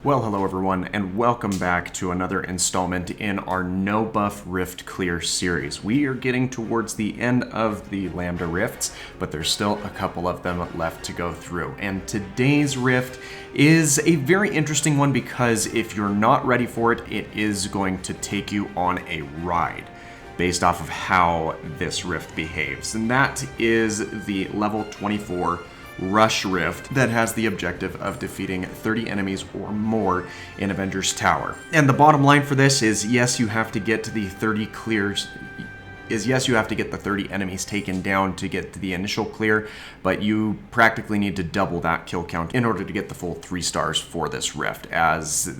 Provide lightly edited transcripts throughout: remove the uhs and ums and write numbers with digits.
Well, hello everyone, and welcome back to another installment in our No Buff Rift Clear series. We are getting towards the end of the Lambda Rifts, but there's still a couple of them left to go through. And today's Rift is a very interesting one because if you're not ready for it, it is going to take you on a ride based off of how this Rift behaves. And that is the level 24 Rush Rift that has the objective of defeating 30 enemies or more in Avengers Tower. And the bottom line for this is yes, you have to get to the 30 clears. Yes, you have to get the 30 enemies taken down to get to the initial clear, but you practically need to double that kill count in order to get the full 3 stars for this Rift, as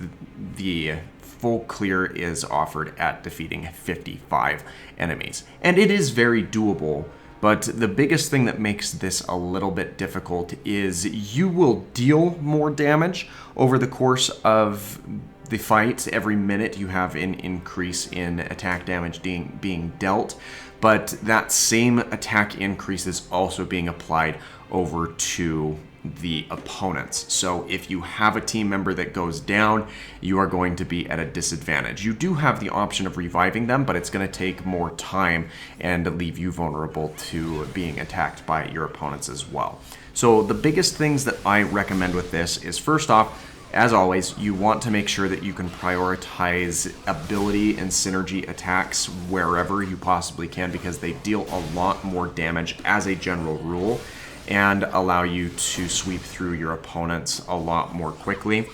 the full clear is offered at defeating 55 enemies. And it is very doable. But the biggest thing that makes this a little bit difficult is you will deal more damage over the course of the fight. Every minute you have an increase in attack damage being dealt, but that same attack increase is also being applied over to the opponents. So if you have a team member that goes down, you are going to be at a disadvantage. You do have the option of reviving them, but it's going to take more time and leave you vulnerable to being attacked by your opponents as well. So the biggest things that I recommend with this is, first off, as always, you want to make sure that you can prioritize ability and synergy attacks wherever you possibly can, because they deal a lot more damage as a general rule and allow you to sweep through your opponents a lot more quickly.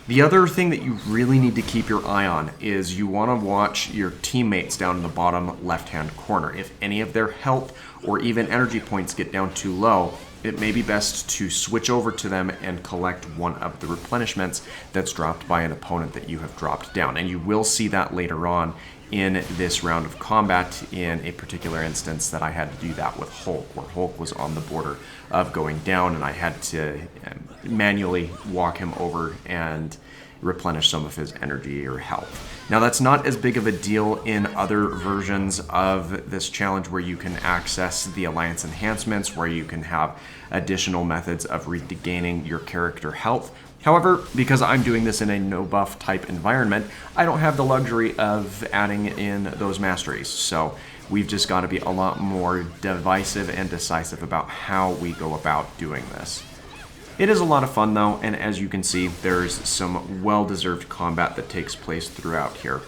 The other thing that you really need to keep your eye on is you want to watch your teammates down in the bottom left-hand corner. If any of their health or even energy points get down too low, it may be best to switch over to them and collect one of the replenishments that's dropped by an opponent that you have dropped down. And you will see that later on in this round of combat in a particular instance that I had to do that with Hulk, where Hulk was on the border of going down and I had to manually walk him over and replenish some of his energy or health. Now that's not as big of a deal in other versions of this challenge where you can access the Alliance enhancements, where you can have additional methods of regaining your character health. However, because I'm doing this in a no buff type environment, I don't have the luxury of adding in those masteries. So we've just got to be a lot more divisive and decisive about how we go about doing this. It is a lot of fun though, and as you can see, there's some well-deserved combat that takes place throughout here.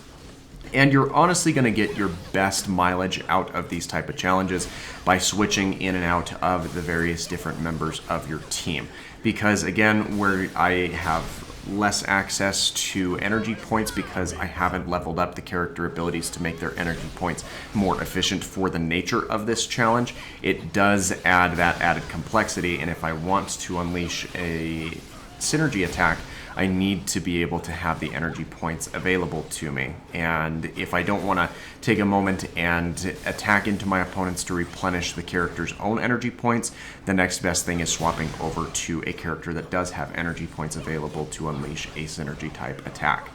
And you're honestly going to get your best mileage out of these type of challenges by switching in and out of the various different members of your team. Because again, where I have less access to energy points because I haven't leveled up the character abilities to make their energy points more efficient for the nature of this challenge, it does add that added complexity. And if I want to unleash a synergy attack, I need to be able to have the energy points available to me. And if I don't want to take a moment and attack into my opponents to replenish the character's own energy points, the next best thing is swapping over to a character that does have energy points available to unleash a synergy type attack.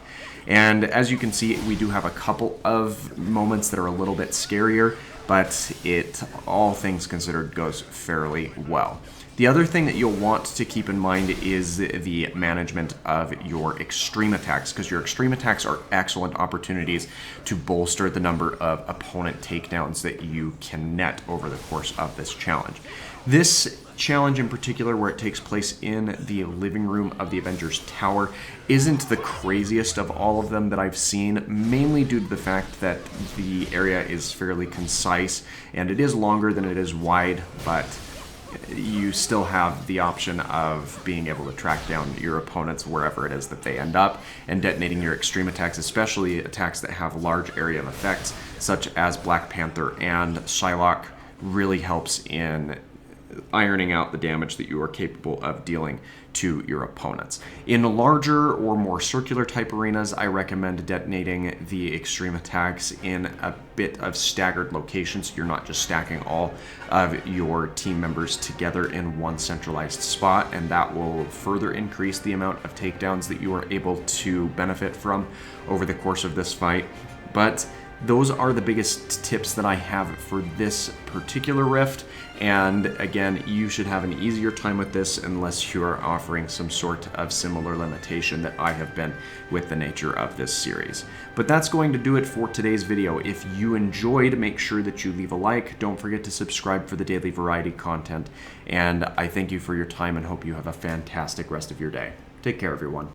And as you can see, we do have a couple of moments that are a little bit scarier, but it, all things considered, goes fairly well. The other thing that you'll want to keep in mind is the management of your extreme attacks, because your extreme attacks are excellent opportunities to bolster the number of opponent takedowns that you can net over the course of this challenge. This challenge in particular, where it takes place in the living room of the Avengers Tower, isn't the craziest of all of them that I've seen, mainly due to the fact that the area is fairly concise and it is longer than it is wide, but you still have the option of being able to track down your opponents wherever it is that they end up and detonating your extreme attacks, especially attacks that have large area of effects such as Black Panther and Psylocke, really helps in ironing out the damage that you are capable of dealing to your opponents. In larger or more circular type arenas, I recommend detonating the extreme attacks in a bit of staggered locations. You're not just stacking all of your team members together in one centralized spot, and that will further increase the amount of takedowns that you are able to benefit from over the course of this fight. But those are the biggest tips that I have for this particular rift. And again, you should have an easier time with this unless you are offering some sort of similar limitation that I have been with the nature of this series. But that's going to do it for today's video. If you enjoyed, make sure that you leave a like. Don't forget to subscribe for the daily variety content. And I thank you for your time and hope you have a fantastic rest of your day. Take care, everyone.